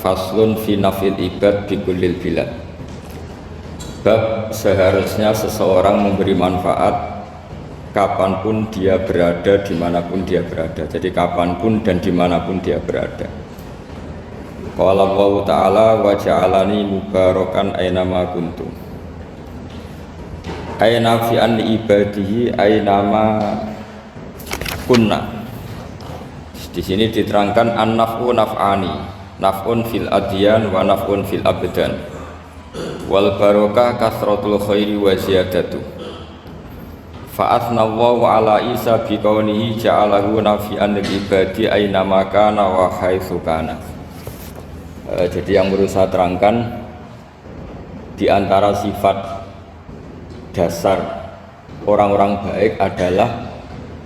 Faslun fi nafil ibad bi kullil bilad. Bab seharusnya seseorang memberi manfaat kapanpun dia berada, dimanapun dia berada. Jadi kapanpun dan dimanapun dia berada. Qala Allah Ta'ala wa ja'alani mubarakan aynama kuntu. Ayna fi an ibadihi aynama kunna. Di sini diterangkan an-naf'u naf'ani, naf'un fil adyan wa naf'un fil abdan. Wal barokah kasratul khairi wa ziyadatu. Fa athnallahu ala Isa bi kaunihi ja'alahu nafi'an lil ibadi aina makana wa haitsu kana. Jadi yang perlu saya terangkan, di antara sifat dasar orang-orang baik adalah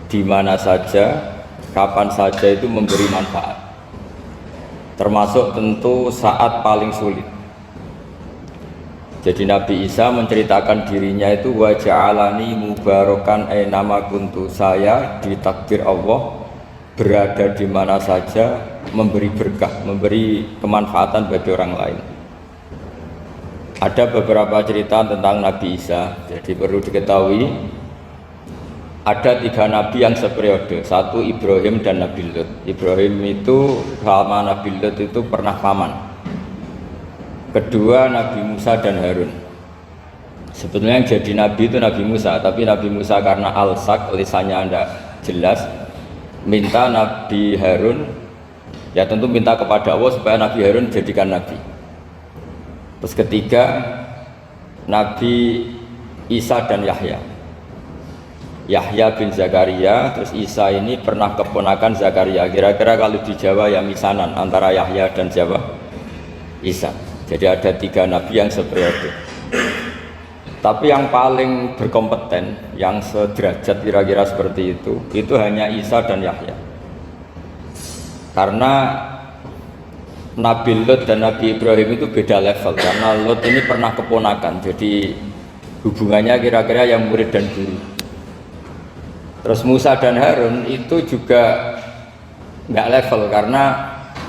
di mana saja, kapan saja itu memberi manfaat. Termasuk tentu saat paling sulit. Jadi Nabi Isa menceritakan dirinya itu wa ja'alani mubarakan aynama kuntu, saya ditakdir Allah berada di mana saja memberi berkah, memberi kemanfaatan bagi orang lain. Ada beberapa cerita tentang Nabi Isa. Jadi perlu diketahui ada 3 nabi yang seperiode. Satu Ibrahim dan Nabi Lut. Ibrahim itu sama Nabi Lut itu pernah paman. Kedua Nabi Musa dan Harun. Sebetulnya yang jadi nabi itu Nabi Musa, tapi Nabi Musa karena alsak, lisannya tidak jelas, minta Nabi Harun, ya tentu minta kepada Allah supaya Nabi Harun jadikan nabi. Terus ketiga Nabi Isa dan Yahya. Yahya bin Zakaria, terus Isa ini pernah keponakan Zakaria. Kira-kira kalau di Jawa ya misanan antara Yahya dan Isa. Jadi ada 3 nabi yang seperiode. Tapi yang paling berkompeten, yang sederajat kira-kira seperti itu hanya Isa dan Yahya. Karena Nabi Lut dan Nabi Ibrahim itu beda level. Karena Lut ini pernah keponakan, jadi hubungannya kira-kira yang murid dan guru. Terus Musa dan Harun itu juga nggak level, karena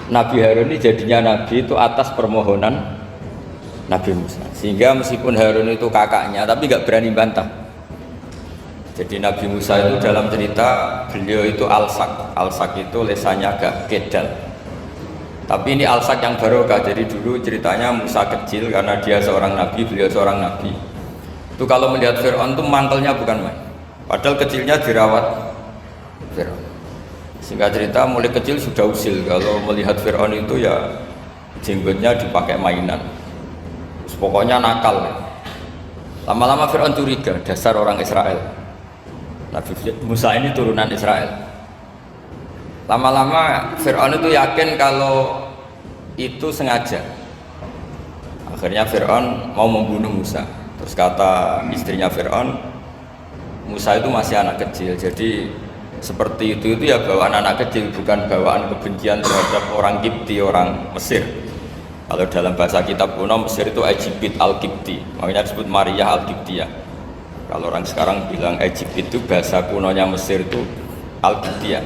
Nabi Harun ini jadinya nabi itu atas permohonan Nabi Musa. Sehingga meskipun Harun itu kakaknya, tapi nggak berani bantah. Jadi Nabi Musa itu dalam cerita beliau itu alsak. Alsak itu lesannya agak kedal. Tapi ini alsak yang barokah. Jadi dulu ceritanya Musa kecil karena dia seorang nabi, beliau seorang nabi. Itu kalau melihat Fir'aun itu mantelnya bukan main. Padahal kecilnya dirawat Fir'aun. Singkat cerita mulai kecil sudah usil. Kalau melihat Fir'aun itu ya jenggotnya dipakai mainan. Terus pokoknya nakal. Lama-lama Fir'aun curiga, dasar orang Israel. Nabi Musa ini turunan Israel. Lama-lama Fir'aun itu yakin kalau itu sengaja. Akhirnya Fir'aun mau membunuh Musa. Terus kata istrinya Fir'aun, Musa itu masih anak kecil, jadi seperti itu ya bawaan anak kecil, bukan bawaan kebencian terhadap orang Kipti, orang Mesir. Kalau dalam bahasa kitab kuno Mesir itu Egypt al-Kipti, makanya disebut Maria al-Kiptiyah. Kalau orang sekarang bilang Egypt itu bahasa kunonya Mesir itu al-Kiptiyah.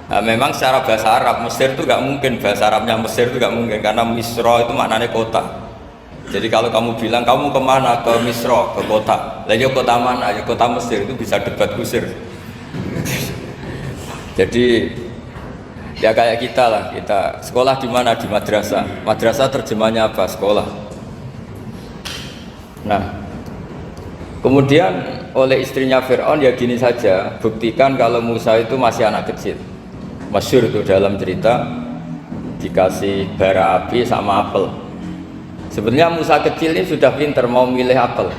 Nah, memang secara bahasa Arab Mesir itu gak mungkin, bahasa Arabnya Mesir itu gak mungkin, karena Misra itu maknanya kota. Jadi kalau kamu bilang kamu kemana, ke Misra, ke kota, lalu kota mana, ya kota Mesir, itu bisa debat kusir. Jadi ya kayak kita lah, kita sekolah di mana, di madrasah. Madrasah terjemahnya apa? Sekolah. Nah, kemudian oleh istrinya Fir'aun ya gini saja, buktikan kalau Musa itu masih anak kecil. Masyhur itu dalam cerita, dikasih bara api sama apel. Sebenarnya Musa kecil ini sudah pinter mau milih apel.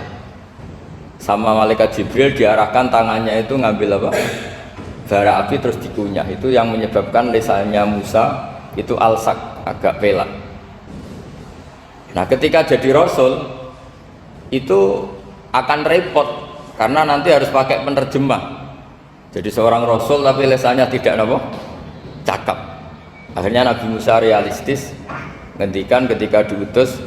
Sama malaikat Jibril diarahkan tangannya itu ngambil apa? Bara api terus dikunyah. Itu yang menyebabkan lisannya Musa itu alsak, agak pelak. Nah ketika jadi Rasul itu akan repot karena nanti harus pakai penerjemah. Jadi seorang Rasul tapi lisannya tidak apa? Cakap. Akhirnya Nabi Musa realistis ngendikan ketika diutus,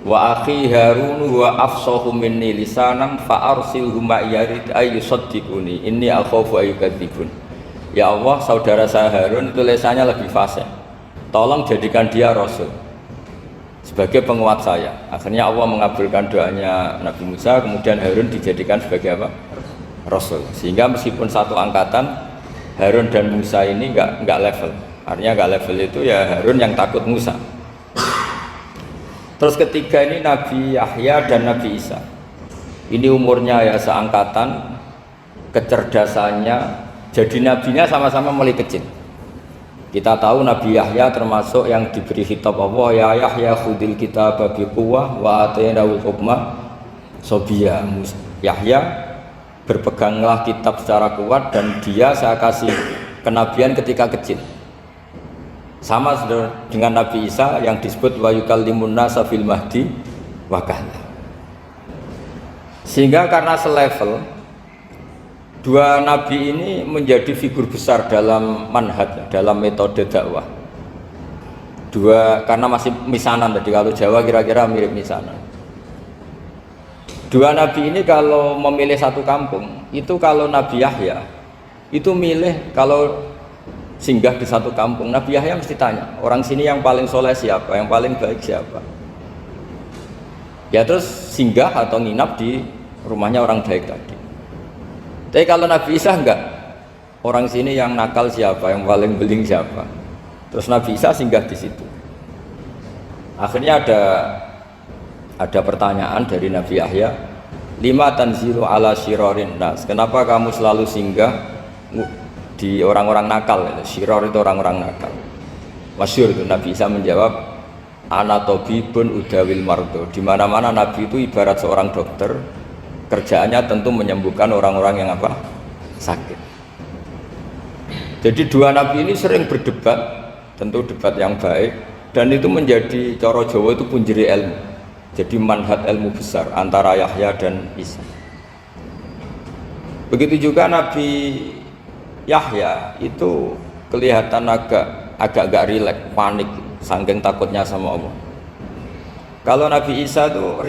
wa akhi Harun wa afsahu minni lisanan fa arsilhu ma'yarid ayyusaddiquni inni akhafu ayyukadzibun. Ya Allah, saudara saya Harun itu lisannya lebih fasih, tolong jadikan dia Rasul. sebagai penguat saya. Akhirnya Allah mengabulkan doanya Nabi Musa, kemudian Harun dijadikan sebagai apa? Rasul. Sehingga meskipun satu angkatan, Harun dan Musa ini nggak level. Artinya nggak level itu ya Harun yang takut Musa. Terus ketiga ini Nabi Yahya dan Nabi Isa. Ini umurnya ya seangkatan, kecerdasannya, jadi nabinya sama-sama mulai kecil. Kita tahu Nabi Yahya termasuk yang diberi khitab Allah, ya Yahya khudil kitab biquwwah wa atainahu hukma sobiyya. Yahya, berpeganglah kitab secara kuat dan dia saya kasih kenabian ketika kecil. Sama dengan Nabi Isa yang disebut wa yukallimun nasa fil mahdi wa kahla. Sehingga karena selevel, dua nabi ini menjadi figur besar dalam manhaj, dalam metode dakwah. Dua, karena masih misanan tadi, kalau Jawa kira-kira mirip misanan. Dua nabi ini kalau memilih satu kampung, itu kalau Nabi Yahya itu milih kalau singgah di satu kampung, Nabi Yahya mesti tanya, orang sini yang paling soleh siapa, yang paling baik siapa. Ya terus singgah atau nginap di rumahnya orang baik tadi. Tapi kalau Nabi Isa enggak, orang sini yang nakal siapa, yang paling beling siapa. Terus Nabi Isa singgah di situ. Akhirnya ada pertanyaan dari Nabi Yahya, lima tanzilu ala syirarin nas. Kenapa kamu selalu singgah di orang-orang nakal? Syiror itu orang-orang nakal. Masyhur itu Nabi Isa menjawab, ana tabibun udawil mardo. Di mana-mana Nabi itu ibarat seorang dokter, kerjaannya tentu menyembuhkan orang-orang yang apa? Sakit. Jadi dua nabi ini sering berdebat, tentu debat yang baik, dan itu menjadi coro Jawa itu punjeri ilmu. Jadi manhaj ilmu besar antara Yahya dan Isa. Begitu juga Nabi Yahya itu kelihatan agak rileks, panik, saking takutnya sama Allah. Kalau Nabi Isa itu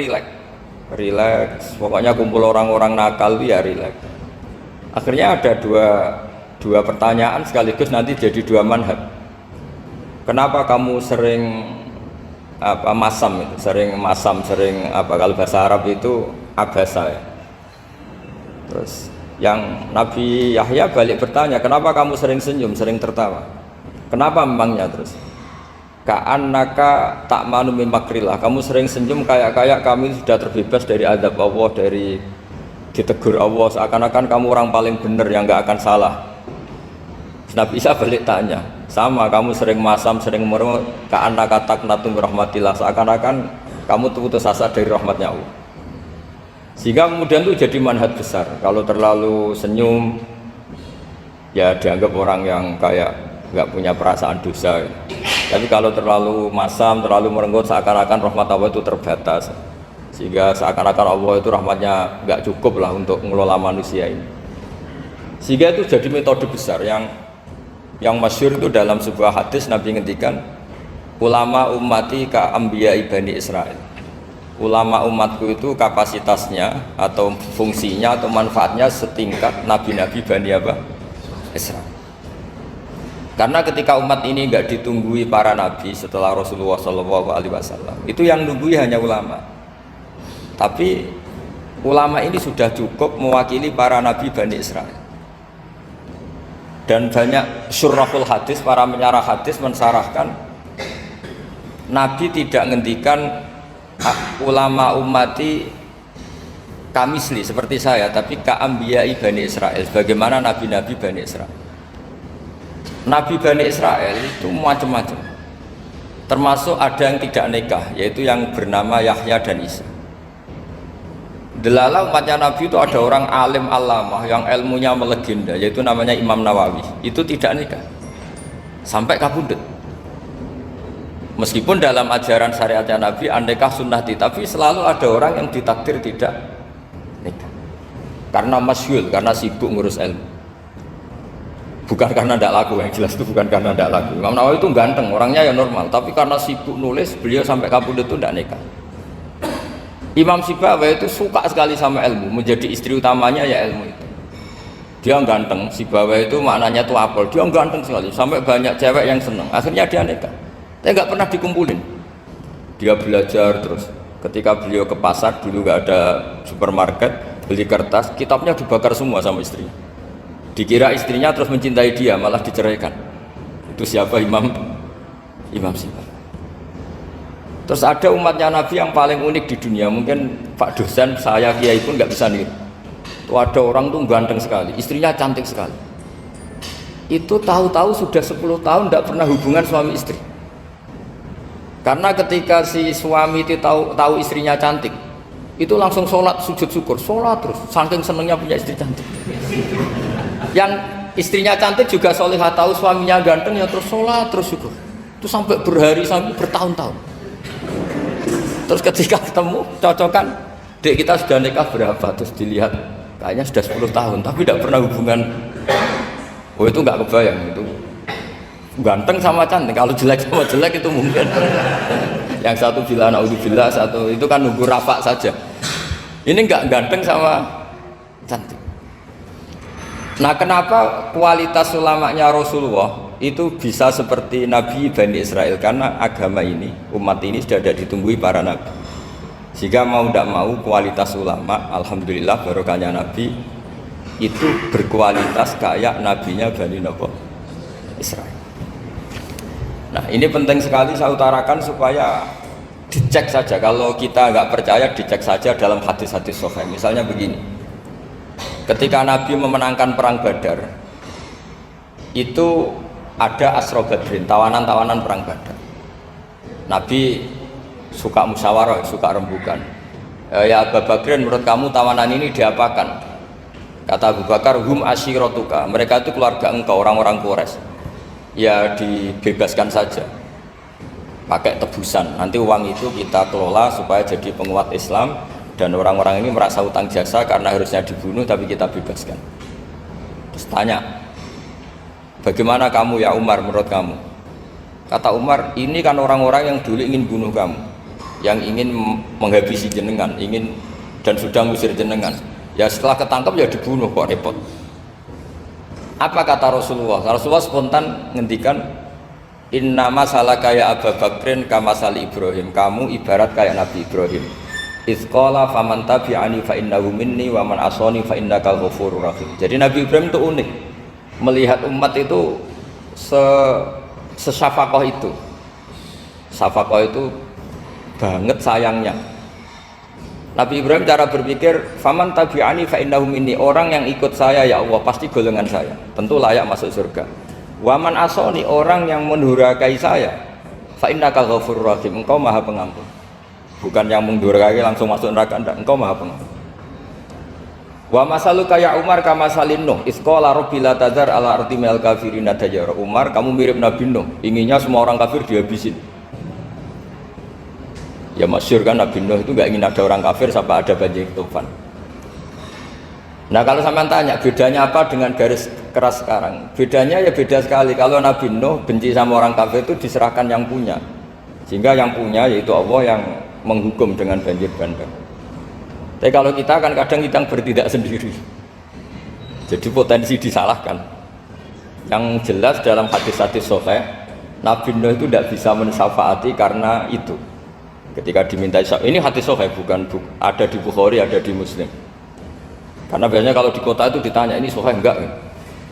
rileks, pokoknya kumpul orang-orang nakal ya rileks. Akhirnya ada dua pertanyaan sekaligus nanti jadi dua manhaj. Kenapa kamu sering masam itu, sering kalau bahasa Arab itu abasa ya. Terus yang Nabi Yahya balik bertanya, kenapa kamu sering senyum, sering tertawa? Kenapa memangnya? Terus ka'annaka ta'manu min makrillah, kamu sering senyum kayak kami sudah terbebas dari azab Allah, dari ditegur Allah, seakan-akan kamu orang paling benar yang nggak akan salah. Nabi Isa balik tanya, sama kamu sering masam, sering merem, ka'annaka taqnatu min rahmatillah, seakan-akan kamu putus asa dari rahmatnya Allah. Sehingga kemudian itu jadi manhaj besar. Kalau terlalu senyum ya dianggap orang yang kayak nggak punya perasaan dosa. Tapi kalau terlalu masam, terlalu merenggut, seakan-akan rahmat Allah itu terbatas. Sehingga seakan-akan Allah itu rahmatnya nggak cukup lah untuk mengelola manusia ini. Sehingga itu jadi metode besar yang masyhur itu dalam sebuah hadis Nabi ngendikan, ulama ummati ka anbiya Bani Israil. Ulama umatku itu kapasitasnya atau fungsinya atau manfaatnya setingkat nabi-nabi Bani Israil. Karena ketika umat ini enggak ditunggui para nabi setelah Rasulullah SAW, itu yang nunggui hanya ulama. Tapi ulama ini sudah cukup mewakili para nabi Bani Israil. Dan banyak syurrahul hadis, para menyarah hadis mensarahkan, Nabi tidak ngendikan ulama ummati kamisli seperti saya, tapi ka'ambiyai Bani Israil, bagaimana nabi-nabi Bani Israil. Nabi Bani Israel itu macam-macam, termasuk ada yang tidak nikah, yaitu yang bernama Yahya dan Isa. Delala umatnya Nabi itu ada orang alim alamah yang ilmunya melegenda, yaitu namanya Imam Nawawi. Itu tidak nikah sampai kabudut. Meskipun dalam ajaran syariatnya Nabi nikah sunnati, tapi selalu ada orang yang ditakdir tidak nikah karena masyhul, karena sibuk ngurus ilmu. Bukan karena tidak laku, yang jelas itu bukan karena tidak laku. Imam Nawawi itu ganteng, orangnya ya normal, tapi karena sibuk nulis, beliau sampai kabudut itu tidak nikah. Imam Sibawai itu suka sekali sama ilmu, menjadi istri utamanya ya ilmu itu. Dia ganteng, Sibawai itu maknanya tuh apel, dia ganteng sekali, sampai banyak cewek yang senang. Akhirnya dia nikah, tapi nggak pernah dikumpulin. Dia belajar terus. Ketika beliau ke pasar, dulu nggak ada supermarket, beli kertas, kitabnya dibakar semua sama istrinya. Dikira istrinya terus mencintai dia, malah diceraikan. Itu siapa? Imam Syafi'i. Terus ada umatnya Nabi yang paling unik di dunia, mungkin Pak dosen, saya kiai pun nggak bisa niru. Itu ada orang tuh ganteng sekali, istrinya cantik sekali. Itu tahu-tahu sudah 10 tahun tidak pernah hubungan suami istri. Karena ketika si suami itu tahu istrinya cantik, itu langsung sholat sujud syukur, sholat terus, saking senengnya punya istri cantik. Yang istrinya cantik juga solihah, tahu suaminya ganteng ya terus sholat terus syukur. Itu sampai berhari sampai bertahun-tahun. Terus ketika ketemu cocokan, dek kita sudah nikah berapa? Terus dilihat kayaknya sudah 10 tahun tapi tidak pernah hubungan. Oh itu nggak kebayang, itu ganteng sama cantik. Kalau jelek sama jelek itu mungkin. Yang satu bilang naudzubillah, satu itu kan nunggu rafa saja. Ini nggak ganteng sama cantik. Nah kenapa kualitas ulamanya Rasulullah itu bisa seperti Nabi Bani Israel? Karena agama ini, umat ini sudah ada ditunggui para nabi. Jika mau tidak mau kualitas ulama, alhamdulillah barokahnya Nabi itu berkualitas kayak nabinya Bani Israel. Nah ini penting sekali saya utarakan supaya dicek saja. Kalau kita nggak percaya, dicek saja dalam hadis-hadis sahih. Misalnya begini, ketika Nabi memenangkan perang Badar, itu ada Asra Badrin, tawanan-tawanan perang Badar. Nabi suka musyawarah, suka rembukan. Ya Abu Bakrin, menurut kamu tawanan ini diapakan? Kata Abu Bakar, hum asyiratuka, mereka itu keluarga engkau, orang-orang Quraisy. Ya dibebaskan saja, pakai tebusan. Nanti uang itu kita kelola supaya jadi penguat Islam, dan orang-orang ini merasa utang jasa karena harusnya dibunuh tapi kita bebaskan. Terus tanya, bagaimana kamu ya Umar, menurut kamu? Kata Umar, ini kan orang-orang yang dulu ingin bunuh kamu, yang ingin menghabisi jenengan, ingin dan sudah ngusir jenengan. Ya setelah ketangkep ya dibunuh, kok repot. Apa kata Rasulullah? Rasulullah spontan ngendikan, inna masalah kayak Abu Bakrin kamasali Ibrahim, kamu ibarat kayak Nabi Ibrahim. Izqala faman tabi'ani fa innahu minni wa man asani fa innakal ghafurur rahim. Jadi Nabi Ibrahim itu unik, melihat umat itu sesyafakoh itu. Syafakoh itu banget sayangnya. Nabi Ibrahim cara berpikir, faman tabi'ani fa innahu minni, orang yang ikut saya ya Allah pasti golongan saya, tentu layak masuk surga. Wa man asani, orang yang mendurhakai saya, fa innakal ghafurur rahim, engkau maha pengampun. Bukan yang mendurhakai langsung masuk neraka, enggak, engkau maha pengampun. Wa masaluka ya Umar kamasalin Nuh, isqala rabbi la tadzar ala ardi minal kafirin dajjara. Umar, kamu mirip Nabi Nuh, inginnya semua orang kafir dihabisin. Ya masyhur kan Nabi Nuh itu nggak ingin ada orang kafir sampai ada banjir tufan. Nah kalau sampean tanya bedanya apa dengan garis keras sekarang? Bedanya ya beda sekali. Kalau Nabi Nuh benci sama orang kafir itu diserahkan yang punya, sehingga yang punya yaitu Allah yang menghukum dengan banjir bandang. Tapi kalau kita kan kadang kita bertindak sendiri, jadi potensi disalahkan. Yang jelas dalam hadis-hadis sahih, Nabi Nuh itu tidak bisa mensyafaati karena itu. Ketika diminta ini hadis sahih, bukan ada di Bukhari, ada di Muslim. Karena biasanya kalau di kota itu ditanya ini sahih enggak.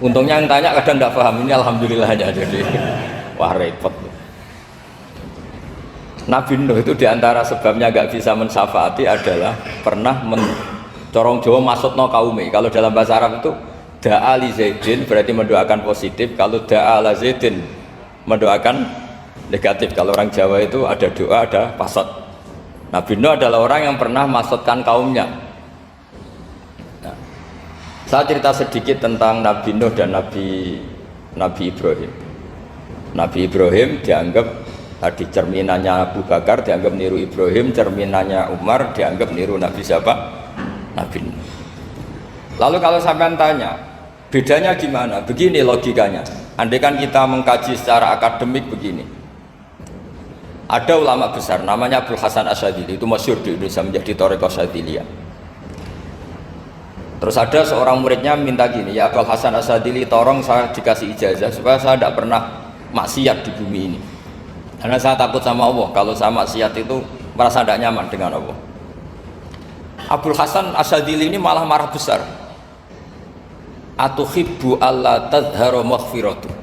Untungnya yang tanya kadang enggak paham, ini alhamdulillah aja, jadi wah repot. Nabi Nuh itu diantara sebabnya enggak bisa mensyafaati adalah pernah corong Jawa maksudno kaume. Kalau dalam bahasa Arab itu da'a li Zaidin berarti mendoakan positif, kalau da'a la Zaidin mendoakan negatif. Kalau orang Jawa itu ada doa, ada pasot. Nabi Nuh adalah orang yang pernah maksudkan kaumnya. Nah, saya cerita sedikit tentang Nabi Nuh dan Nabi Ibrahim. Nabi Ibrahim dianggap tadi cerminannya Abu Bakar, dianggap niru Ibrahim, cerminannya Umar, dianggap niru Nabi siapa? Nabi Nuh. Lalu kalau sampean tanya, bedanya gimana? Begini logikanya. Andai kan kita mengkaji secara akademik begini. Ada ulama besar namanya Abdul Hasan Asyadzili, itu masyhur di Indonesia menjadi Thariqah Syadziliyah. Terus ada seorang muridnya minta gini, ya Abdul Hasan Asyadzili, tolong saya dikasih ijazah supaya saya tidak pernah maksiat di bumi ini. Karena saya takut sama Allah. Kalau saya maksiat itu merasa tidak nyaman dengan Allah. Abul Hasan Asyadzili ini malah marah besar. Atuhibbu alla tadhharu maghfiratu.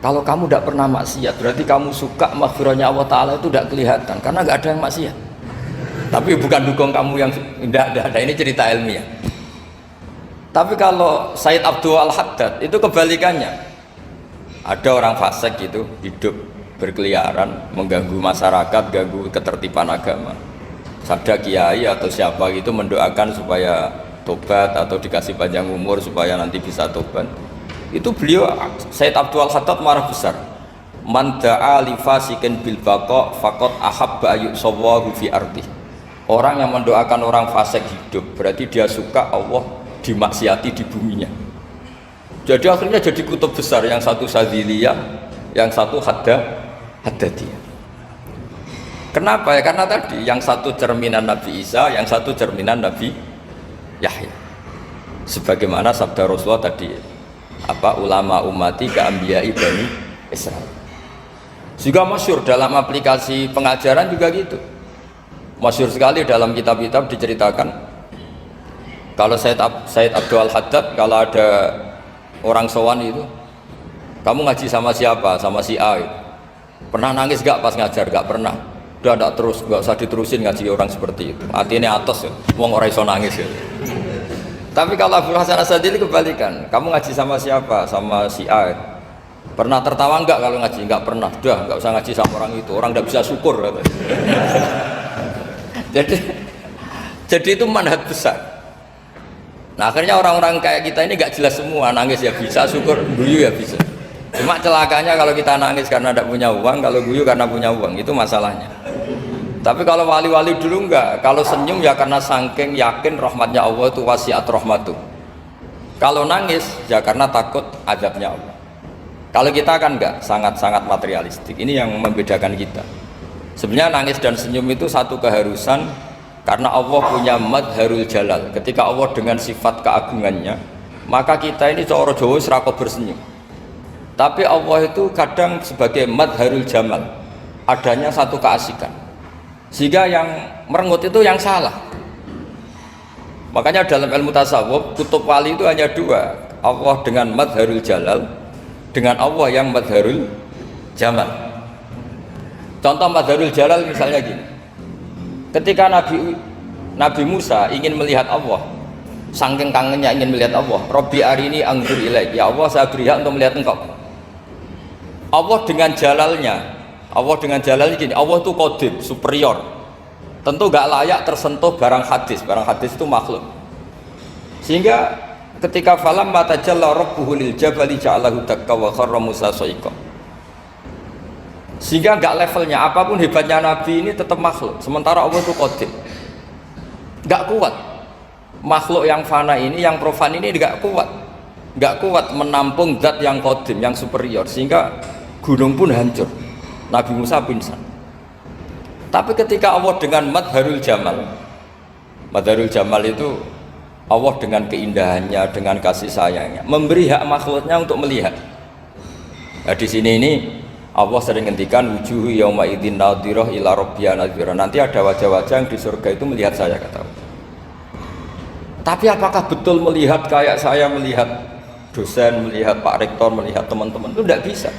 Kalau kamu tidak pernah maksiat, berarti kamu suka maghfirahnya Allah Ta'ala itu tidak kelihatan, karena nggak ada yang maksiat. Tapi bukan dukung kamu yang tidak ada, ini cerita ilmiah. Tapi kalau Said Abdul Al-Haddad itu kebalikannya. Ada orang fasik gitu, hidup berkeliaran, mengganggu masyarakat, ganggu ketertiban agama. Ada kiai atau siapa gitu mendoakan supaya tobat atau dikasih panjang umur supaya nanti bisa tobat. Itu beliau Said Abdul Haddad marah besar. Man da'a li fasikin bil baqa faqad ahabba yusawahu fi ardi. Orang yang mendoakan orang fasik hidup berarti dia suka Allah dimaksiati di buminya. Jadi akhirnya jadi kutub besar, yang satu Sadziliyah, yang satu Haddadiyah. Kenapa ya? Karena tadi yang satu cerminan Nabi Isa, yang satu cerminan Nabi Yahya. Sebagaimana sabda Rasulullah tadi, apa ulama ummati ka anbiya'i bani Israil. Juga masyhur dalam aplikasi pengajaran juga gitu. Masyhur sekali dalam kitab-kitab diceritakan. Kalau Said Abdul Haddad, kalau ada orang sowan itu, kamu ngaji sama siapa? Sama si A. Pernah nangis gak pas ngajar? Gak pernah. Udah gak terus, gak usah diterusin ngaji orang seperti itu. Hatinya atas ya, wong ora iso nangis ya. Tapi kalau Abul Hasan Asyadzili kebalikan, kamu ngaji sama siapa? Sama si A. Pernah tertawa enggak kalau ngaji? Enggak pernah. Udah, enggak usah ngaji sama orang itu. Orang enggak bisa syukur. jadi itu manhaj besar. Nah, akhirnya orang-orang kayak kita ini enggak jelas semua. Nangis ya bisa, syukur, guyu ya bisa. Cuma celakanya kalau kita nangis karena tidak punya uang, kalau guyu karena punya uang, itu masalahnya. Tapi kalau wali-wali dulu enggak, kalau senyum ya karena saking yakin rahmatnya Allah itu wasiat rahmatu. Kalau nangis ya karena takut azabnya Allah. Kalau kita kan enggak, sangat-sangat materialistik. Ini yang membedakan kita. Sebenarnya nangis dan senyum itu satu keharusan karena Allah punya madharul jalal. Ketika Allah dengan sifat keagungannya, maka kita ini cara Jawa serako bersenyum. Tapi Allah itu kadang sebagai madharul jamal, adanya satu keasikan. Sehingga yang merengut itu yang salah. Makanya dalam ilmu tasawuf kutub wali itu hanya dua, Allah dengan madharul jalal, dengan Allah yang madharul jamal. Contoh madharul jalal misalnya gini, ketika Nabi Musa ingin melihat Allah, saking kangennya ingin melihat Allah, Robbi arini anggur ilaik, ya Allah saya beri hak untuk melihat engkau. Allah dengan jalalnya gini, Allah itu qadim, superior, tentu gak layak tersentuh barang hadis itu makhluk. Sehingga ketika falam matajalla rabbuhu lil jabali ja'alahu dakka wa kharra Musa sa'iqa, sehingga gak levelnya, apapun hebatnya Nabi ini tetap makhluk, sementara Allah itu qadim, gak kuat. Makhluk yang fana ini, yang profan ini gak kuat menampung zat yang qadim, yang superior, sehingga gunung pun hancur, Nabi Musa pingsan. Tapi ketika Allah dengan madharul jamal itu Allah dengan keindahannya, dengan kasih sayangnya memberi hak makhluknya untuk melihat. Nah, di sini ini Allah sering ngendikan wujuhu yauma idzin nadhirah ila rabbiha nadhirah. Nanti ada wajah-wajah yang di surga itu melihat saya, kata Allah. Tapi apakah betul melihat kayak saya melihat dosen, melihat Pak Rektor, melihat teman-teman? Itu tidak bisa.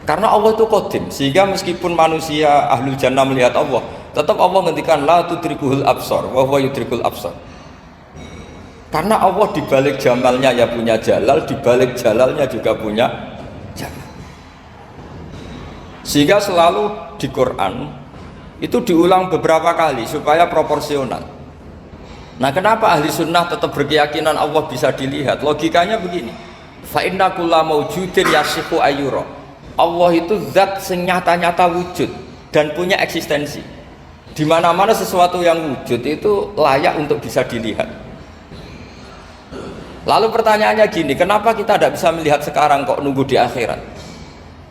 Karena Allah itu qadim, sehingga meskipun manusia ahlul jannah melihat Allah, tetap Allah ngendikan la tudrikuhul absar wa huwa yudrikul absar. Karena Allah dibalik jamalnya ya punya jalal, dibalik jalalnya juga punya jalal. Sehingga selalu di Quran itu diulang beberapa kali supaya proporsional. Nah, kenapa ahli sunnah tetap berkeyakinan Allah bisa dilihat? Logikanya begini, fa inna kulla maujudin yasihu ayyura. Allah itu zat senyata-nyata wujud dan punya eksistensi. Di mana-mana sesuatu yang wujud itu layak untuk bisa dilihat. Lalu pertanyaannya gini, kenapa kita tidak bisa melihat sekarang kok nunggu di akhirat?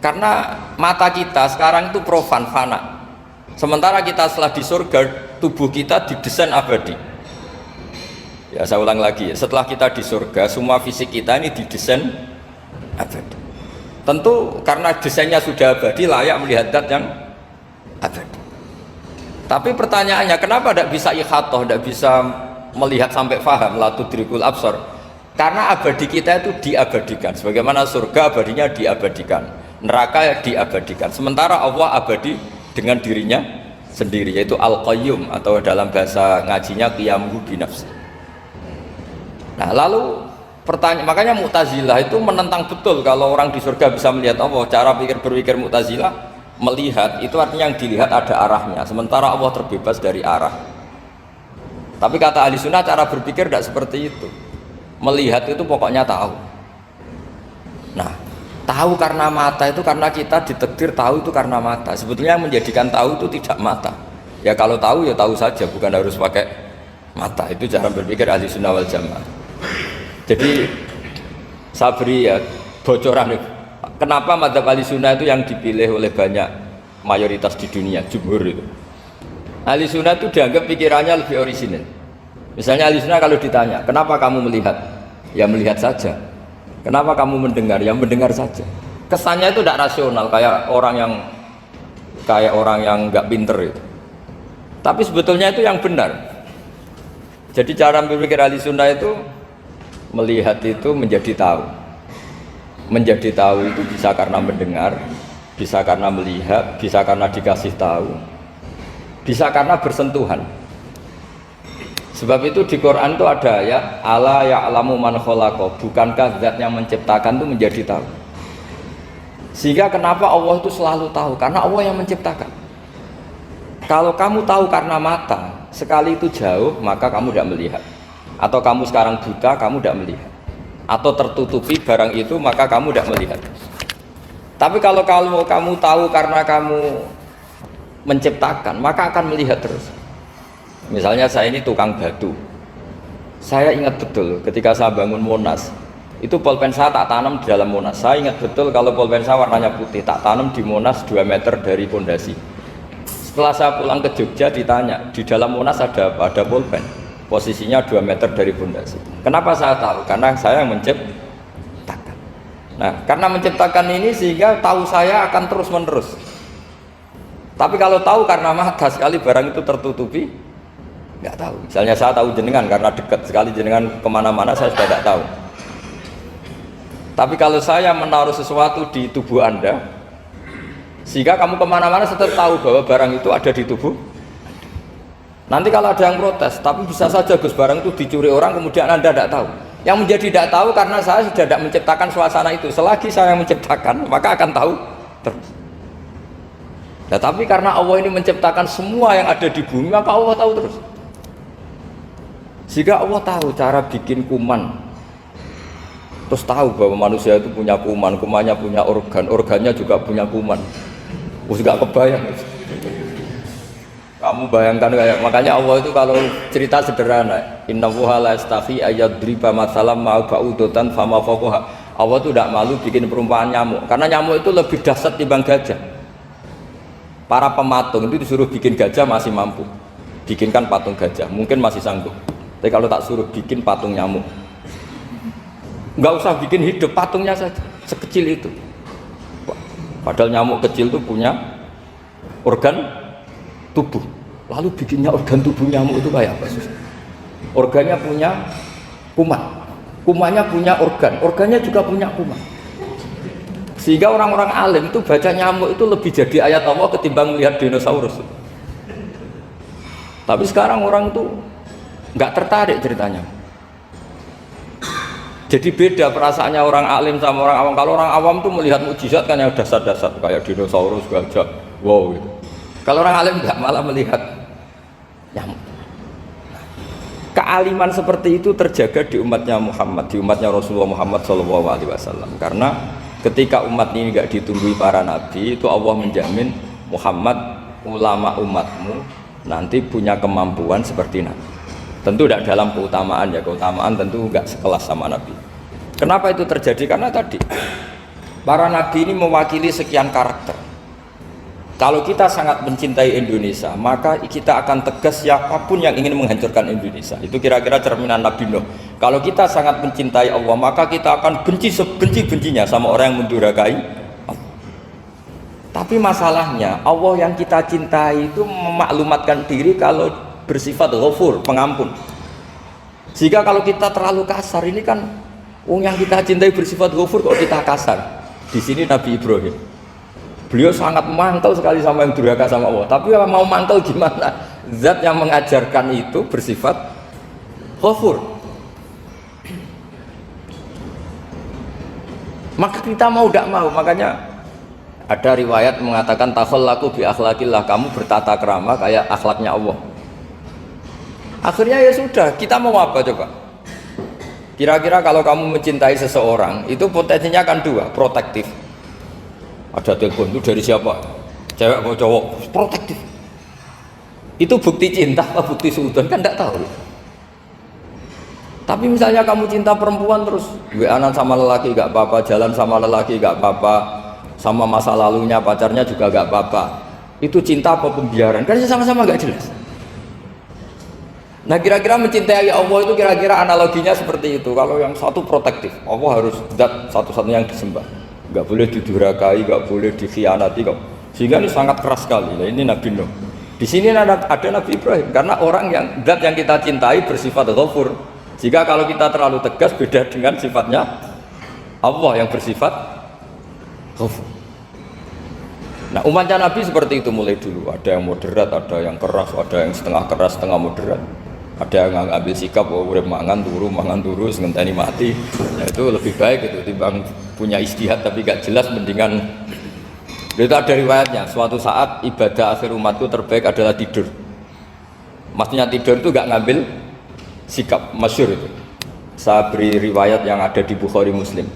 Karena mata kita sekarang itu profan, fana. Sementara kita setelah di surga, tubuh kita didesain abadi. Ya, saya ulang lagi, setelah kita di surga, semua fisik kita ini didesain abadi. Tentu karena desainnya sudah abadi layak melihat zat yang abadi. Tapi pertanyaannya kenapa tidak bisa ikhatoh, tidak bisa melihat sampai faham la tudrikul absar? Karena abadi kita itu diabadikan. Sebagaimana surga abadinya diabadikan, neraka diabadikan. Sementara Allah abadi dengan dirinya sendiri, yaitu Al-Qayyum atau dalam bahasa ngajinya qiyamuhu binafsi. Nah, lalu pertanyaan, makanya Mu'tazilah itu menentang betul kalau orang di surga bisa melihat Allah. Cara berpikir Mu'tazilah melihat itu artinya yang dilihat ada arahnya, sementara Allah terbebas dari arah. Tapi kata ahli sunnah cara berpikir tidak seperti itu. Melihat itu pokoknya tahu. Nah, tahu karena mata itu karena kita ditakdir tahu itu karena mata. Sebetulnya yang menjadikan tahu itu tidak mata. Ya kalau tahu ya tahu saja, bukan harus pakai mata. Itu cara berpikir ahli sunnah wal jamaah. Jadi saya beri ya bocoran nih. Kenapa madzhab ahli sunnah itu yang dipilih oleh banyak mayoritas di dunia, jumhur itu. Ahli sunnah itu dianggap pikirannya lebih orisinal. Misalnya ahli sunnah kalau ditanya, kenapa kamu melihat? Ya melihat saja. Kenapa kamu mendengar? Ya mendengar saja. Kesannya itu tidak rasional, kayak orang yang nggak pinter itu. Tapi sebetulnya itu yang benar. Jadi cara berpikir ahli sunnah itu melihat itu menjadi tahu. Menjadi tahu itu bisa karena mendengar, bisa karena melihat, bisa karena dikasih tahu, bisa karena bersentuhan. Sebab itu di Quran itu ada ya, ala ya'lamu man khalaqa, bukankah zat yang menciptakan itu menjadi tahu. Sehingga kenapa Allah itu selalu tahu? Karena Allah yang menciptakan. Kalau kamu tahu karena mata, sekali itu jauh, maka kamu tidak melihat. Atau kamu sekarang buta, kamu tidak melihat. Atau tertutupi barang itu, maka kamu tidak melihat. Tapi kalau kamu tahu karena kamu menciptakan, maka akan melihat terus. Misalnya saya ini tukang batu. Saya ingat betul ketika saya bangun Monas, itu pulpen saya tak tanam di dalam Monas. Saya ingat betul kalau pulpen saya warnanya putih, tak tanam di Monas 2 meter dari pondasi. Setelah saya pulang ke Jogja ditanya, di dalam Monas ada apa? Ada pulpen. Posisinya 2 meter dari pondasi. Kenapa saya tahu? Karena saya yang menciptakan. Nah, karena menciptakan ini sehingga tahu saya akan terus menerus. Tapi kalau tahu karena mata, sekali barang itu tertutupi, nggak tahu. Misalnya saya tahu jenengan karena dekat sekali jenengan kemana-mana saya sudah tidak tahu. Tapi kalau saya menaruh sesuatu di tubuh Anda, sehingga kamu kemana-mana tetap tahu bahwa barang itu ada di tubuh. Nanti kalau ada yang protes, tapi bisa saja Gus barang itu dicuri orang kemudian Anda tidak tahu. Yang menjadi tidak tahu karena saya sudah tidak menciptakan suasana itu. Selagi saya yang menciptakan, maka akan tahu terus. Nah, tapi karena Allah ini menciptakan semua yang ada di bumi, maka Allah tahu terus. Sehingga Allah tahu cara bikin kuman. Terus tahu bahwa manusia itu punya kuman, kumannya punya organ, organnya juga punya kuman. Terus gak kebayang. Kamu bayangkan kayak, makanya Allah itu kalau cerita sederhana, innallaha la yastahi ayyadriba matsalam ma ba'udatan fama fawqaha. Allah itu tidak malu bikin perumpamaan nyamuk, karena nyamuk itu lebih dahsyat dibanding gajah. Para pematung itu disuruh bikin gajah masih mampu, bikinkan patung gajah mungkin masih sanggup. Tapi kalau tak suruh bikin patung nyamuk, nggak usah bikin hidup, patungnya saja sekecil itu. Padahal nyamuk kecil itu punya organ tubuh, lalu bikinnya organ tubuh nyamuk itu kayak apa? Organnya punya kuman, kumannya punya organ, organnya juga punya kuman. Sehingga orang-orang alim itu baca nyamuk itu lebih jadi ayat Allah ketimbang melihat dinosaurus. Tapi sekarang orang itu nggak tertarik ceritanya. Jadi beda perasaannya orang alim sama orang awam. Kalau orang awam tuh melihat mukjizat kan yang dasar-dasar kayak dinosaurus, gajah, wow gitu. Kalau orang alim nggak, malah melihat nyamuk. Kealiman seperti itu terjaga di umatnya Muhammad, di umatnya Rasulullah Muhammad SAW. Karena ketika umat ini nggak ditunggui para nabi, itu Allah menjamin Muhammad, ulama umatmu nanti punya kemampuan seperti nabi. Tentu tidak dalam keutamaan ya, keutamaan tentu nggak sekelas sama nabi. Kenapa itu terjadi? Karena tadi para nabi ini mewakili sekian karakter. Kalau kita sangat mencintai Indonesia, maka kita akan tegas siapapun yang ingin menghancurkan Indonesia. Itu kira-kira cerminan Nabi Nuh. Kalau kita sangat mencintai Allah, maka kita akan benci sebenci-bencinya sama orang yang mendurhakai Allah. Tapi masalahnya, Allah yang kita cintai itu memaklumatkan diri kalau bersifat Ghafur, pengampun. Jika kalau kita terlalu kasar, ini kan yang kita cintai bersifat Ghafur kok kita kasar. Di sini Nabi Ibrahim, beliau sangat mangkel sekali sama yang durhaka sama Allah. Tapi mau mangkel gimana? Zat yang mengajarkan itu bersifat Ghafur. Maka kita mau tidak mau, makanya ada riwayat mengatakan takhallaku bi akhlaqillah, kamu bertata krama kayak akhlaknya Allah. Akhirnya ya sudah, kita mau apa coba? Kira-kira kalau kamu mencintai seseorang, itu potensinya akan dua, protektif. Ada telepon itu dari siapa? Cewek atau cowok? Protektif. Itu bukti cinta apa bukti suudon? Kan tidak tahu. Tapi misalnya kamu cinta perempuan terus WA-an sama lelaki gak apa-apa, jalan sama lelaki gak apa-apa, sama masa lalunya pacarnya juga gak apa-apa. Itu cinta apa pembiaran? Kan sama-sama gak jelas. Nah kira-kira mencintai Allah itu kira-kira analoginya seperti itu. Kalau yang satu protektif, Allah harus zat satu-satunya yang disembah, nggak boleh didurhakai, nggak boleh dikhianati, sehingga ini sangat keras sekali. Nah, ini Nabi Nuh. Di sini ada Nabi Ibrahim, karena orang yang zat yang kita cintai bersifat Ghafur. Jika kalau kita terlalu tegas, beda dengan sifatnya Allah yang bersifat Ghafur. Nah umatnya Nabi seperti itu mulai dulu. Ada yang moderat, ada yang keras, ada yang setengah keras, setengah moderat. Ada yang ambil sikap, oh udah mangan turu, ngenteni mati. Nah, itu lebih baik itu timbang punya istihad tapi gak jelas, mendingan. Itu ada riwayatnya, suatu saat ibadah akhir umatku terbaik adalah tidur. Maksudnya tidur itu gak ngambil sikap, masyhur itu. Saya beri riwayat yang ada di Bukhari Muslim.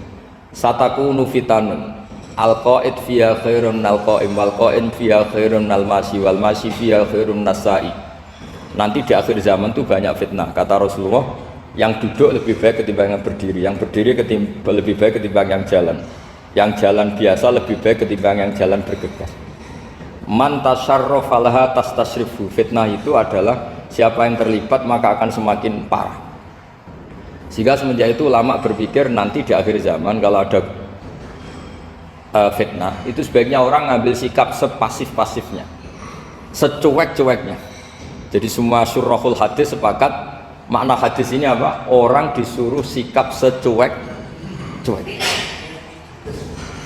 Satakunu fitanun al-qaid fiya khairun nal-qaim wal-qaim fiya khairun nal-masi wal-masi fiya khairun nasai. Nanti di akhir zaman itu banyak fitnah, kata Rasulullah, yang duduk lebih baik ketimbang yang berdiri, yang berdiri lebih baik ketimbang yang jalan biasa lebih baik ketimbang yang jalan bergegas. Man tasyarrafa laha tastasrifu. Fitnah itu adalah siapa yang terlibat maka akan semakin parah. Sehingga semenjak itu ulama berpikir nanti di akhir zaman kalau ada fitnah itu sebaiknya orang ngambil sikap sepasif-pasifnya, secuek-cueknya. Jadi semua syurahul hadis sepakat makna hadis ini apa? Orang disuruh sikap secuek-cuek.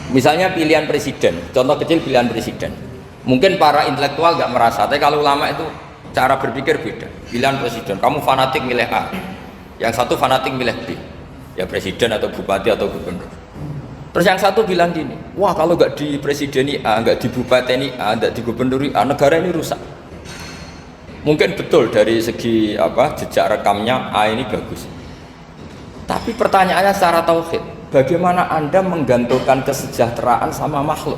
Misalnya pilihan presiden, contoh kecil pilihan presiden. Mungkin para intelektual gak merasa, tapi kalau ulama itu cara berpikir beda. Pilihan presiden, kamu fanatik milih A, yang satu fanatik milih B. Ya presiden atau bupati atau gubernur. Terus yang satu bilang gini, wah kalau gak di presideni A, gak di bupati A, gak di gubernuri A, negara ini rusak. Mungkin betul dari segi jejak rekamnya A ini bagus. Tapi pertanyaannya secara tauhid, bagaimana Anda menggantungkan kesejahteraan sama makhluk?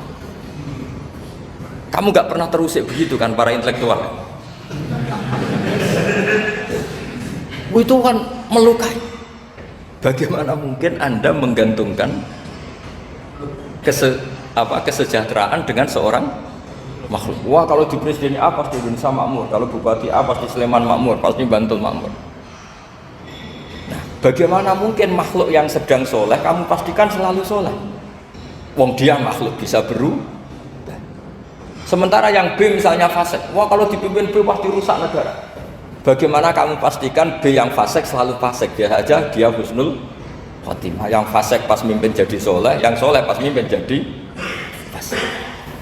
Kamu gak pernah terusik begitu kan para intelektual? Itu kan melukai. Bagaimana mungkin Anda menggantungkan kesejahteraan dengan seorang makhluk? Wah kalau di presiden A pasti Indonesia makmur, kalau bupati A pasti Sleman makmur, pasti Bantul makmur. Nah, bagaimana mungkin makhluk yang sedang soleh kamu pastikan selalu soleh? Wong dia makhluk bisa berubah. Sementara yang B misalnya fasik, wah kalau dipimpin B pasti rusak negara. Bagaimana kamu pastikan B yang fasik selalu fasik? Biar aja dia husnul khotimah. Yang fasik pas mimpin jadi soleh, yang soleh pas mimpin jadi fasik.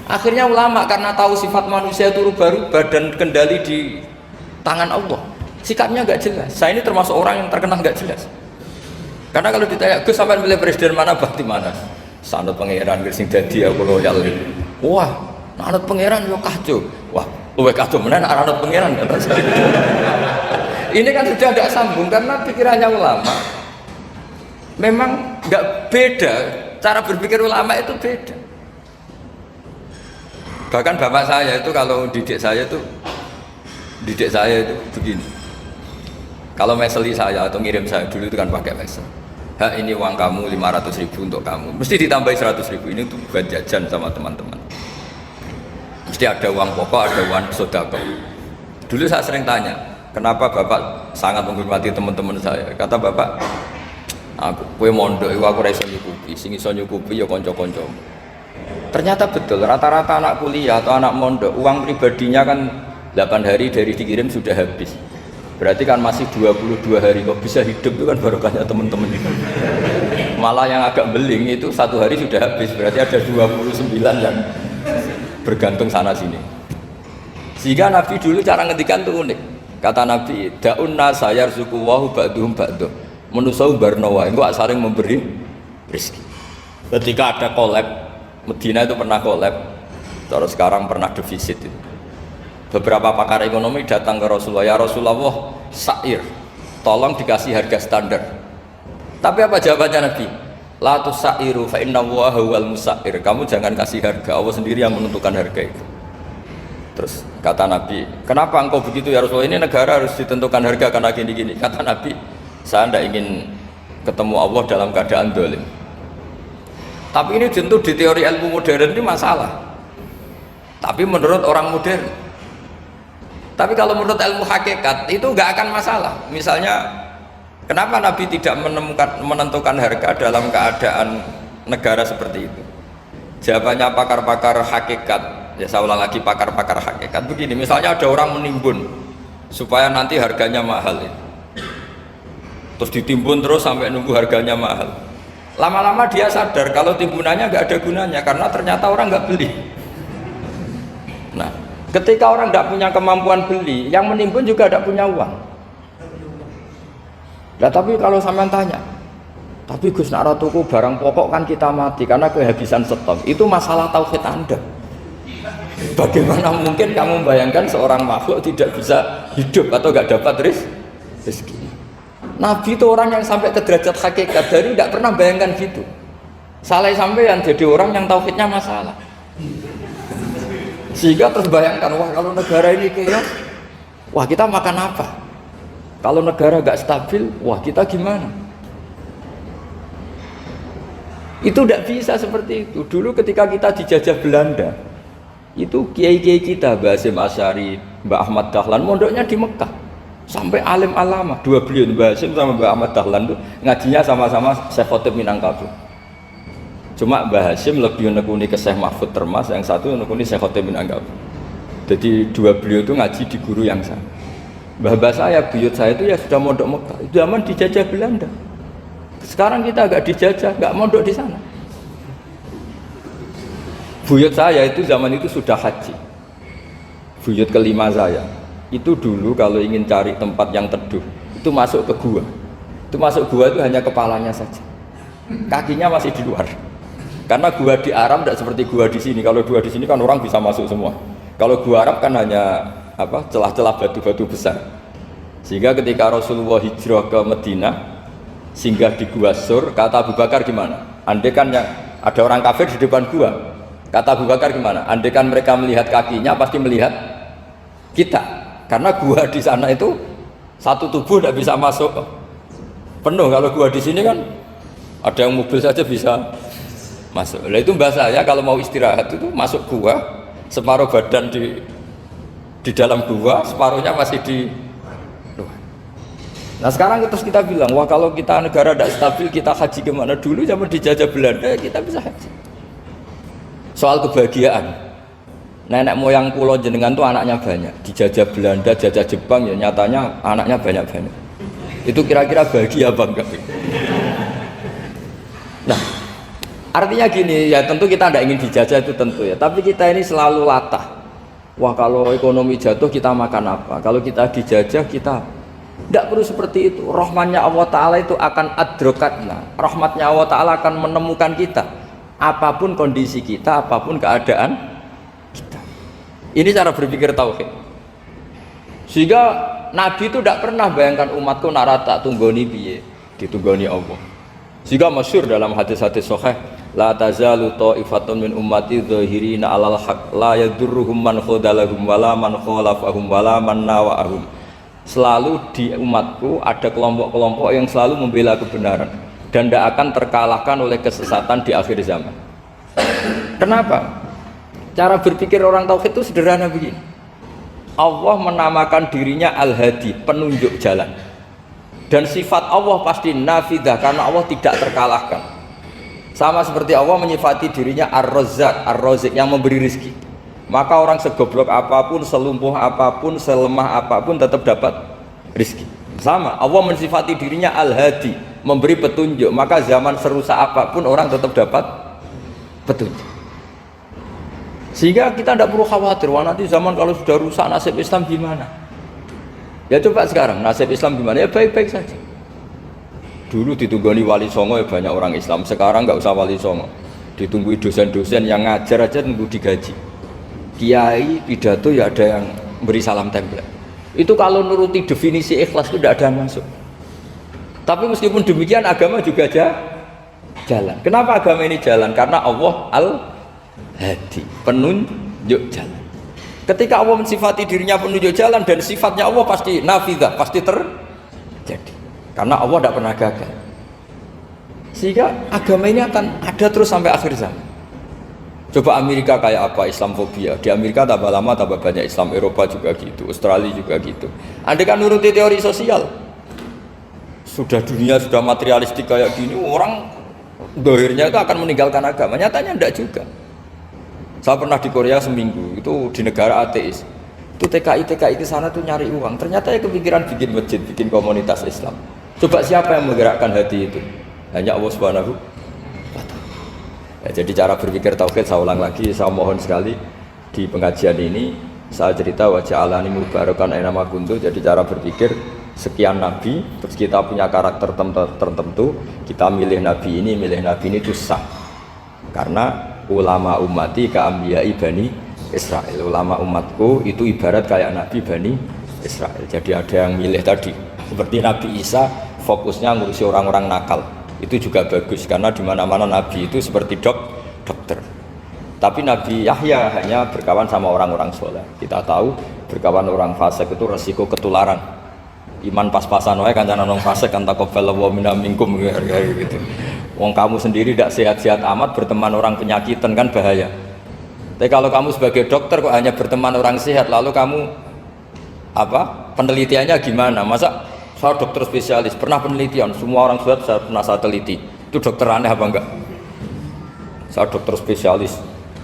Akhirnya ulama karena tahu sifat manusia itu rubah-rubah dan kendali di tangan Allah, sikapnya nggak jelas. Saya ini termasuk orang yang terkenal nggak jelas. Karena kalau ditanya, Gus sampai pilih presiden mana, bakti mana? Sanut pangeran sing dadi aku loyal. Wah, anut pangeran yo kacau. Wah, luwe kacau menan anut pangeran kata saya. Ini kan sudah tidak sambung karena pikirannya ulama. Memang nggak beda, cara berpikir ulama itu beda. Bahkan bapak saya itu kalau didik saya itu begini. Kalau meseli saya atau ngirim saya dulu itu kan pakai mesel. Hak ini uang kamu 500.000 untuk kamu. Mesti ditambahi 100.000 ini untuk buat jajan sama teman-teman. Mesti ada uang pokok, ada uang sodako. Dulu saya sering tanya, kenapa Bapak sangat menghormati teman-teman saya? Kata Bapak, aku kue mondok, aku raiso nyukupi, sing iso nyukupi ya konco-konco. Ternyata betul, rata-rata anak kuliah atau anak mondok, uang pribadinya kan 8 hari dari dikirim sudah habis. Berarti kan masih 22 hari, kok bisa hidup itu kan barokahnya teman-teman itu. Malah yang agak beling itu 1 hari sudah habis, berarti ada 29 yang bergantung sana sini. Sehingga Nabi dulu cara ngendikan tuh unik. Kata Nabi, daun nasa yarzuqu wahu ba'duhum ba'duh. Menusau barnawa, engko saling memberi rezeki. Ketika ada collab, Medina itu pernah collab, terus sekarang pernah defisit itu. Beberapa pakar ekonomi datang ke Rasulullah, ya Rasulullah, sa'ir, tolong dikasih harga standar. Tapi apa jawabannya Nabi? La tusairu fa inna Allaha huwal musair. Kamu jangan kasih harga, Allah sendiri yang menentukan harga itu. Terus kata Nabi, kenapa engkau begitu ya Rasulullah? Ini negara harus ditentukan harga karena gini-gini. Kata Nabi, saya tidak ingin ketemu Allah dalam keadaan dolim. Tapi ini tentu di teori ilmu modern ini masalah. Tapi menurut orang modern. Tapi kalau menurut ilmu hakikat itu nggak akan masalah. Misalnya, kenapa Nabi tidak menentukan harga dalam keadaan negara seperti itu? Jawabannya pakar-pakar hakikat, ya saya ulang lagi pakar-pakar hakikat begini. Misalnya ada orang menimbun supaya nanti harganya mahal, ya. Terus ditimbun terus sampai nunggu harganya mahal. Lama-lama dia sadar kalau timbunannya nggak ada gunanya karena ternyata orang nggak beli. Nah, ketika orang tidak punya kemampuan beli, yang menimbun juga tidak punya uang. Nah, tapi kalau sampean tanya, tapi Gus nak tuku barang pokok kan kita mati karena kehabisan stok. Itu masalah tauhid Anda. Bagaimana mungkin kamu membayangkan seorang makhluk tidak bisa hidup atau nggak dapat rezeki? Nabi itu orang yang sampai ke derajat hakikat, dari tidak pernah bayangkan gitu. Salah sampean jadi orang yang tauhidnya masalah. Sehingga terus bayangkan, wah kalau negara ini kayak, wah kita makan apa? Kalau negara gak stabil, wah kita gimana? Itu tidak bisa seperti itu. Dulu ketika kita dijajah Belanda, itu kiai-kiai kita, Mbah Hasyim Asy'ari, Mbah Ahmad Dahlan, mondoknya di Mekah. Sampai alim alama, 2 beliau, Mbah Hasyim sama Mbah Ahmad Dahlan itu ngajinya sama-sama Syekh Khotib Minangkabau. Cuma Mbah Hasyim lebih menekuni ke Syekh Mahfud Termas, yang satu menekuni Syekh Khotib Minangkabau. Jadi 2 beliau itu ngaji di guru yang sama. Mbah saya, buyut saya itu ya sudah mondok Mekah. Itu zaman dijajah Belanda. Sekarang kita agak dijajah, nggak mondok di sana. Buyut saya itu zaman itu sudah haji. Buyut kelima saya. Itu dulu kalau ingin cari tempat yang teduh, itu masuk ke gua. Itu masuk gua itu hanya kepalanya saja. Kakinya masih di luar. Karena gua di Arab tidak seperti gua di sini. Kalau gua di sini kan orang bisa masuk semua. Kalau gua Arab kan hanya celah-celah batu-batu besar. Sehingga ketika Rasulullah hijrah ke Madinah, singgah di Gua Sur, kata Abu Bakar gimana? Andai kan yang ada orang kafir di depan gua, kata Abu Bakar gimana? Andai kan mereka melihat kakinya, pasti melihat kita. Karena gua di sana itu satu tubuh tidak bisa masuk penuh. Kalau gua di sini kan ada yang mobil saja bisa masuk. Nah itu bahasa saya kalau mau istirahat itu masuk gua, separuh badan di dalam gua, separuhnya masih di luar. Nah sekarang terus kita bilang, wah kalau kita negara tidak stabil kita haji kemana? Dulu zaman dijajah Belanda kita bisa haji. Soal kebahagiaan, nenek moyang pulau jenengan tuh anaknya banyak, dijajah Belanda, jajah Jepang ya nyatanya anaknya banyak-banyak. Itu kira-kira bahagia apa enggak? Nah artinya gini ya, tentu kita tidak ingin dijajah itu tentu ya, tapi kita ini selalu latah. Wah kalau ekonomi jatuh kita makan apa? Kalau kita dijajah kita tidak perlu seperti itu. Rahmatnya Allah Ta'ala itu akan adrokatna. Rahmatnya Allah Ta'ala akan menemukan kita. Apapun kondisi kita, apapun keadaan kita. Ini cara berpikir tauhid. Sehingga Nabi itu tidak pernah bayangkan umatku narata tunggoni piye, ditunggoni Allah. Sehingga masyhur dalam hadis-hadis sahih, la tazalu ta'ifatun min ummati dzahirina 'alal haq la yadurruhum man khadalahum wala man khalafahum wala man nawa'ahum. Selalu di umatku ada kelompok-kelompok yang selalu membela kebenaran dan tidak akan terkalahkan oleh kesesatan di akhir zaman. Kenapa? Cara berpikir orang tauhid itu sederhana begini. Allah menamakan dirinya Al-Hadi, penunjuk jalan. Dan sifat Allah pasti nafidah karena Allah tidak terkalahkan. Sama seperti Allah menyifati dirinya Ar-Razzaq, Ar-Razik yang memberi rizki. Maka orang segoblok apapun, selumpuh apapun, selemah apapun tetap dapat rizki. Sama, Allah mensifati dirinya Al-Hadi, memberi petunjuk. Maka zaman serusak apapun orang tetap dapat petunjuk. Sehingga kita tidak perlu khawatir, wah nanti zaman kalau sudah rusak nasib Islam gimana? Ya coba sekarang nasib Islam gimana? Ya baik-baik saja. Dulu ditunggoni wali songo ya banyak orang Islam, sekarang nggak usah wali songo, ditunggui dosen-dosen yang ngajar aja tunggu digaji. Kiai pidato ya ada yang beri salam tempel. Itu kalau nuruti definisi ikhlas itu tidak ada yang masuk. Tapi meskipun demikian agama juga jalan. Kenapa agama ini jalan? Karena Allah Al-Hadi, penunjuk jalan. Ketika Allah mensifati dirinya penunjuk jalan dan sifatnya Allah pasti nafidah, pasti terjadi. Karena Allah tidak pernah gagal. Sehingga agama ini akan ada terus sampai akhir zaman. Coba Amerika kayak apa Islamofobia? Di Amerika tambah lama tambah banyak Islam, Eropa juga gitu, Australia juga gitu. Andai kan nuruti teori sosial, sudah dunia sudah materialistik kayak gini, orang dohirnya itu akan meninggalkan agama. Nyatanya tidak juga. Saya pernah di Korea seminggu, itu di negara ateis. Itu TKI di sana tuh nyari uang. Ternyata ya kepikiran bikin masjid, bikin komunitas Islam. Coba siapa yang menggerakkan hati itu? Hanya Allah Subhanahu wa Ta'ala. Ya, jadi cara berpikir tauhid saya ulang lagi, saya mohon sekali di pengajian ini saya cerita wajah alani mubarakan aina ma kuntu. Jadi cara berpikir sekian nabi, terus kita punya karakter tertentu, kita milih nabi ini itu sah. Karena ulama ummati ka'ambiyai Bani Israel, ulama umatku itu ibarat kayak nabi Bani Israel. Jadi ada yang milih tadi seperti Nabi Isa fokusnya ngurusi orang-orang nakal, itu juga bagus karena dimana-mana nabi itu seperti dokter. Tapi Nabi Yahya hanya berkawan sama orang-orang soleh. Kita tahu berkawan orang fasik itu resiko ketularan. Iman pas-pasan wae kancane wong fasik kan taqabbalallahu minna minkum gitu. Wong kamu sendiri tidak sehat-sehat amat berteman orang penyakitan kan bahaya. Tapi kalau kamu sebagai dokter kok hanya berteman orang sehat, lalu kamu penelitiannya gimana? Masa saya dokter spesialis pernah penelitian semua orang sehat saya pernah saya teliti, itu dokter aneh apa enggak? Saya dokter spesialis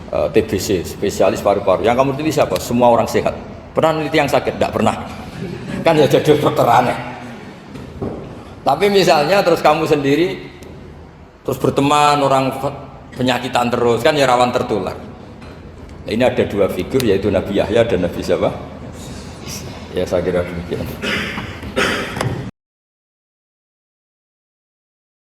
TBC, spesialis paru-paru. Yang kamu teliti siapa? Semua orang sehat. Pernah meneliti yang sakit? Tidak pernah. Kan ya jadi dokter aneh. Tapi misalnya terus kamu sendiri terus berteman orang penyakitan terus, kan ya rawan tertular. Nah, ini ada dua figur yaitu Nabi Yahya dan Nabi siapa? Ya saya kira demikian.